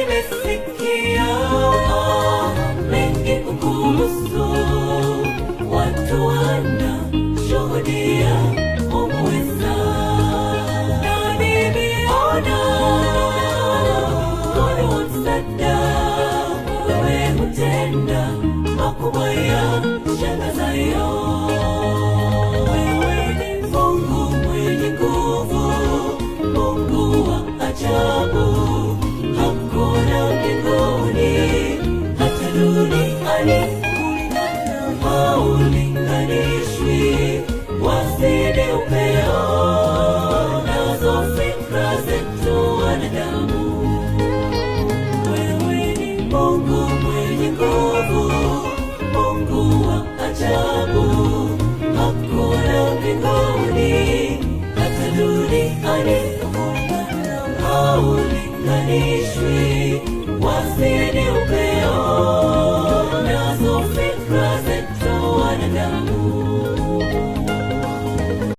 nimesikia mengi kukuhusu, watu wanashuhudia umeweza, na nimeona mkono wa msaada, wewe hutenda makubwa yashangazayo. Wewe ni Mungu mwenye nguvu, Mungu wa ajabu, hakuna mbinguni hata duniani haulinganishwi, wazidi upeo nazo fikra zetu wanadamu. Wewe ni Mungu mwenye nguvu, Mungu wa ajabu, hakuna mbinguni hata duniani haulinganishwi, wazidi upeo nazo fikra zetu wanadamu.